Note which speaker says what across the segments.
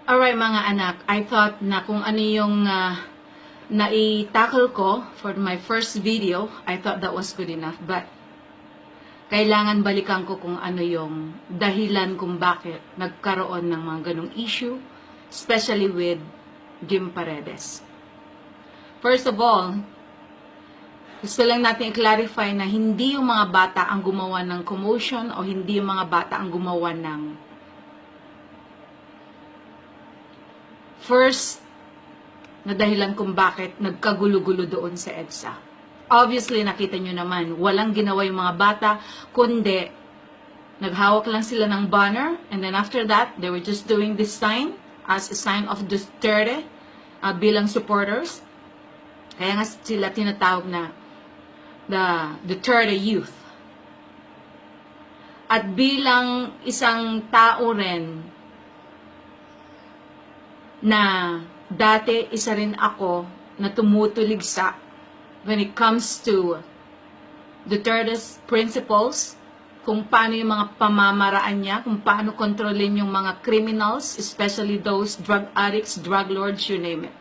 Speaker 1: Alright mga anak, I thought na kung ano yung nai-tackle ko for my first video, I thought that was good enough. But, kailangan balikan ko kung ano yung dahilan kung bakit nagkaroon ng mga ganong issue, especially with Jim Paredes. First of all, gusto lang natin i-clarify na hindi yung mga bata ang gumawa ng commotion o hindi yung mga bata ang gumawa ng first na dahilan kung bakit nagkagulo-gulo doon sa EDSA. Obviously, nakita nyo naman, walang ginawa yung mga bata, kundi naghawak lang sila ng banner, and then after that, they were just doing this sign as a sign of Duterte bilang supporters. Kaya nga sila tinatawag na the Duterte Youth. At bilang isang tao rin na dati isa rin ako na tumutuligsa when it comes to Duterte's principles, kung paano yung mga pamamaraan niya, kung paano kontrolin yung mga criminals, especially those drug addicts, drug lords, you name it.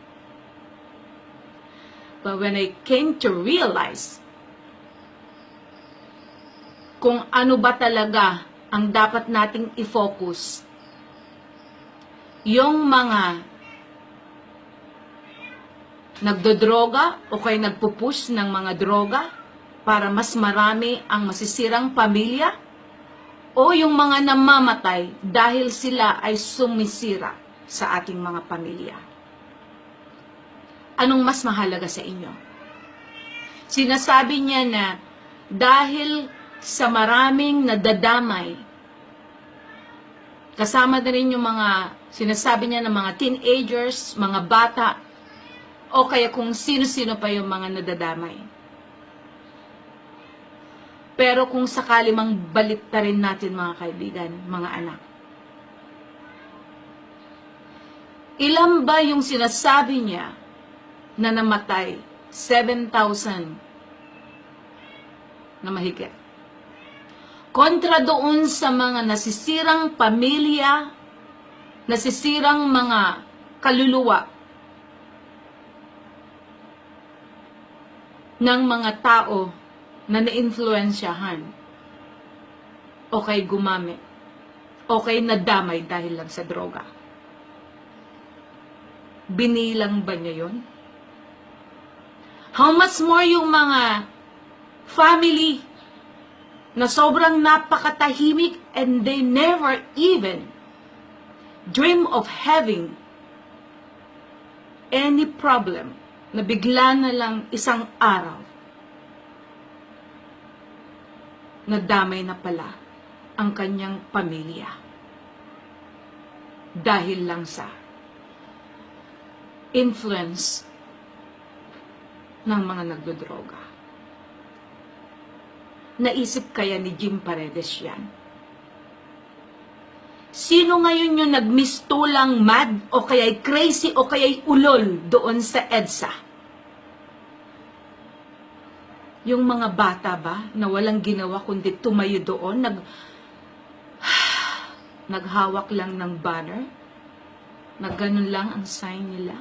Speaker 1: But when I came to realize kung ano ba talaga ang dapat nating i-focus, yung mga nagdodroga o kaya nagpupush ng mga droga para mas marami ang masisirang pamilya, o yung mga namamatay dahil sila ay sumisira sa ating mga pamilya. Anong mas mahalaga sa inyo? Sinasabi niya na dahil sa maraming nadadamay, kasama na rin yung mga sinasabi niya ng mga teenagers, mga bata, o kaya kung sino-sino pa yung mga nadadamay. Pero kung sakali mang baliktarin natin mga kaibigan, mga anak, ilan ba yung sinasabi niya na namatay? 7,000 na mahigit. Kontra doon sa mga nasisirang pamilya, nasisirang mga kaluluwa ng mga tao na na-influensyahan o kay gumamit o kay nadamay dahil lang sa droga. Binilang ba niya yun? How much more yung mga family na sobrang napakatahimik and they never even dream of having any problem na bigla na lang isang araw nadamay na pala ang kanyang pamilya dahil lang sa influence ng mga nagdodroga. Naisip kaya ni Jim Paredes yan? Sino ngayon yung nagmistulang mad o kaya'y crazy o kaya'y ulol doon sa EDSA? Yung mga bata ba na walang ginawa kundi tumayo doon, naghawak lang ng banner, na ganun lang ang sign nila?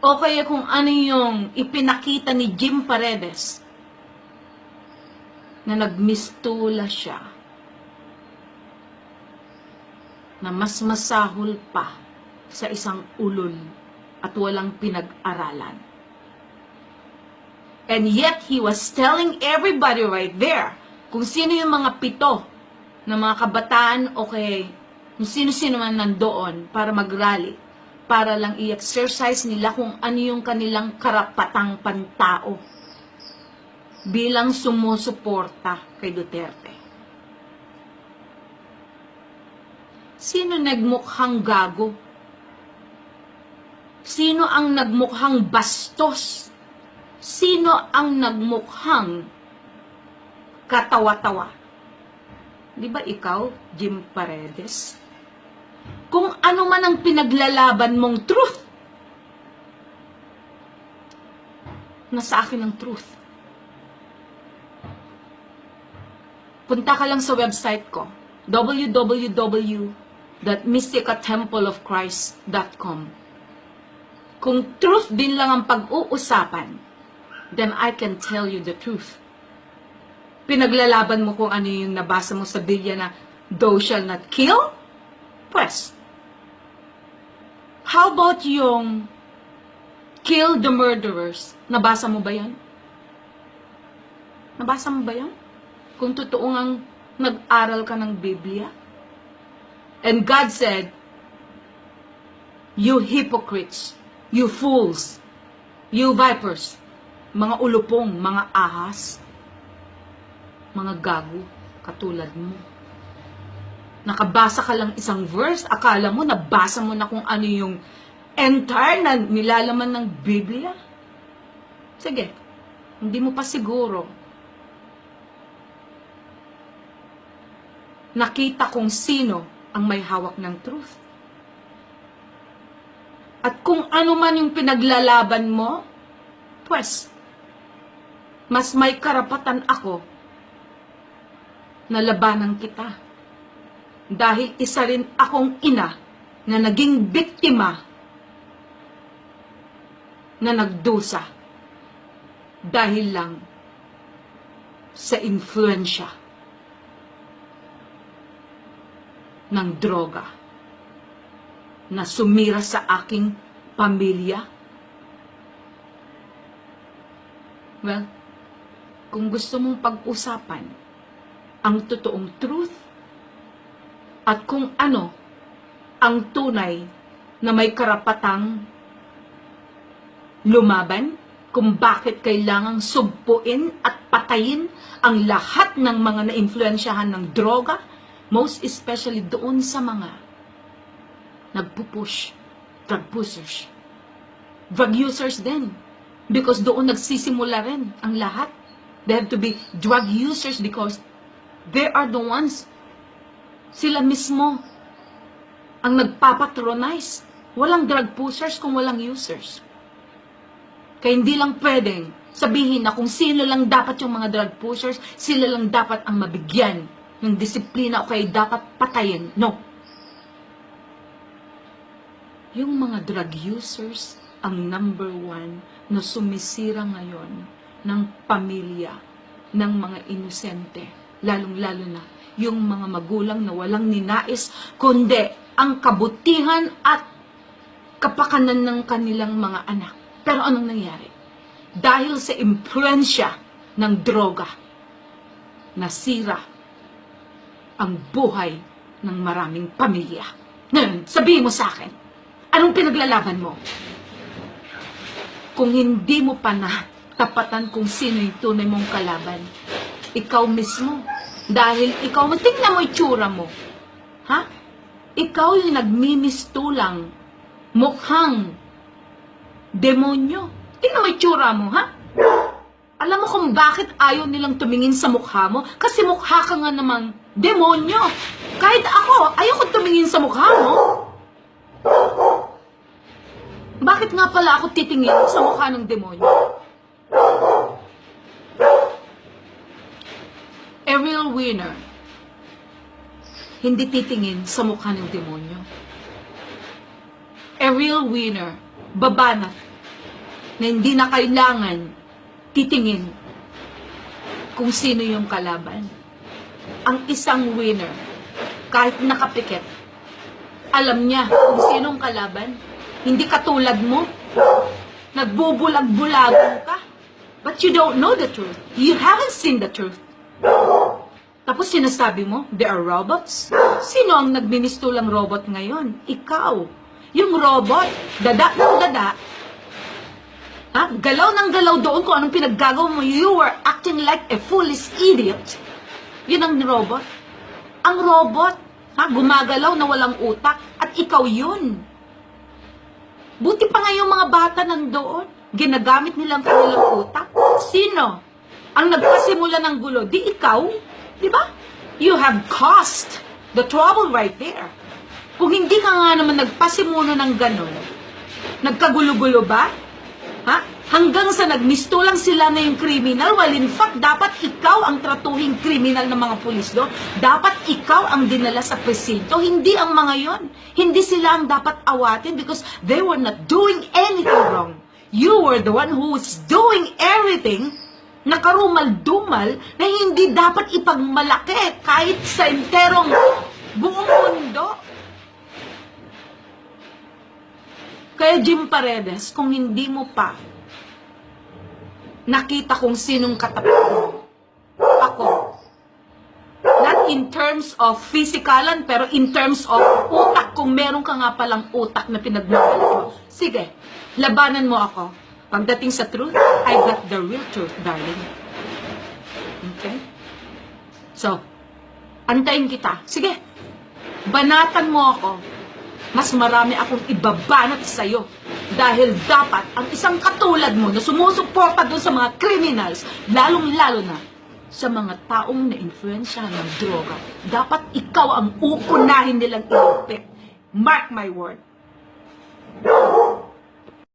Speaker 1: O kaya kung ano yung ipinakita ni Jim Paredes, na nagmistula siya, na mas masahol pa sa isang ulol at walang pinag-aralan. And yet, he was telling everybody right there kung sino yung mga pito na mga kabataan o kung sino-sino man nandoon para mag-rally, para lang i-exercise nila kung ano yung kanilang karapatang pantao bilang sumusuporta kay Duterte. Sino nagmukhang gago? Sino ang nagmukhang bastos? Sino ang nagmukhang katawa-tawa? Di ba ikaw, Jim Paredes? Kung ano man ang pinaglalaban mong truth, nasa akin ang truth. Punta ka lang sa website ko, www that mysticatempleofchrist.com. Kung truth din lang ang pag-uusapan, then I can tell you the truth. Pinaglalaban mo kung ano yung nabasa mo sa Biblia na thou shall not kill? Pues, how about yung kill the murderers? Nabasa mo ba yan? Nabasa mo ba yan? Kung totoo ngang nag-aral ka ng Biblia? And God said, you hypocrites, you fools, you vipers, mga ulupong, mga ahas, mga gago, katulad mo. Nakabasa ka lang isang verse, akala mo, nabasa mo na kung ano yung entire na nilalaman ng Biblia? Sige, hindi mo pa siguro nakita kung sino ang may hawak ng truth. At kung ano man yung pinaglalaban mo, pues, mas may karapatan ako na labanan kita. Dahil isa rin akong ina na naging biktima na nagdusa dahil lang sa influensya ng droga na sumira sa aking pamilya. Well, kung gusto mong pag-usapan ang totoong truth at kung ano ang tunay na may karapatang lumaban, kung bakit kailangang sugpuin at patayin ang lahat ng mga na-influensyahan ng droga, most especially doon sa mga nagpupush, drug pushers. Drug users din. Because doon nagsisimula rin ang lahat. They have to be drug users because they are the ones, sila mismo, ang nagpapatronize. Walang drug pushers kung walang users. Kaya hindi lang pwedeng sabihin na kung sino lang dapat yung mga drug pushers, sila lang dapat ang mabigyan ng disiplina o kaya dapat patayin. No. Yung mga drug users ang number one na sumisira ngayon ng pamilya ng mga inosente. Lalong-lalo na yung mga magulang na walang ninais, kundi ang kabutihan at kapakanan ng kanilang mga anak. Pero anong nangyari? Dahil sa impluensya ng droga, nasira ang buhay ng maraming pamilya. Ngayon, sabihin mo sa akin, anong pinaglalaban mo? Kung hindi mo pa na tapatan kung sino yung tunay mong kalaban, ikaw mismo. Dahil ikaw, tingnan mo itsura mo. Ha? Ikaw yung nagmimistulang mukhang demonyo. Tingnan mo itsura mo, ha? Alam mo kung bakit ayaw nilang tumingin sa mukha mo? Kasi mukha ka nga namang demonyo. Kahit ako, ayoko tumingin sa mukha mo. Bakit nga pala ako titingin sa mukha ng demonyo? A real winner, hindi titingin sa mukha ng demonyo. A real winner, babanat, na hindi na kailangan titingin kung sino yung kalaban. Ang isang winner, kahit nakapikit, alam niya kung sinong kalaban. Hindi katulad mo, nagbubulag-bulagan ka, but you don't know the truth. You haven't seen the truth. Tapos sinasabi mo, they are robots? Sino ang nagministulang robot ngayon? Ikaw. Yung robot, dada ng dada, ha? Galaw ng galaw doon kung anong pinaggagawa mo. You were acting like a foolish idiot. Yun ang robot. Ang robot, ha? Gumagalaw na walang utak. At ikaw yun. Buti pa nga yung mga bata nandoon. Ginagamit nilang kanilang utak. Sino ang nagpasimula ng gulo? Di ikaw. Di ba? You have caused the trouble right there. Kung hindi ka nga naman nagpasimuno ng ganon, nagkagulo-gulo ba? Ha? Hanggang sa nagmisto lang sila na yung criminal, while in fact, dapat ikaw ang tratuhing criminal ng mga pulis do. Dapat ikaw ang dinala sa presinto, hindi ang mga yon. Hindi sila ang dapat awatin because they were not doing anything wrong. You were the one who was doing everything na karumal-dumal na hindi dapat ipagmalaki kahit sa enterong buong mundo. Kaya Jim Paredes, kung hindi mo pa nakita kung sinong katapat mo, ako, not in terms of physikalan, pero in terms of utak, kung meron ka nga palang utak na pinagmamahal mo, sige, labanan mo ako. Pagdating sa truth, I got the real truth, darling. Okay? So, antayin kita. Sige, banatan mo ako. Mas marami akong ibabanat sa'yo. Dahil dapat, ang isang katulad mo na sumusuporta doon sa mga criminals, lalong-lalo na sa mga taong na-influensyahan ng droga, dapat ikaw ang uunahin nilang ilapit. Mark my word.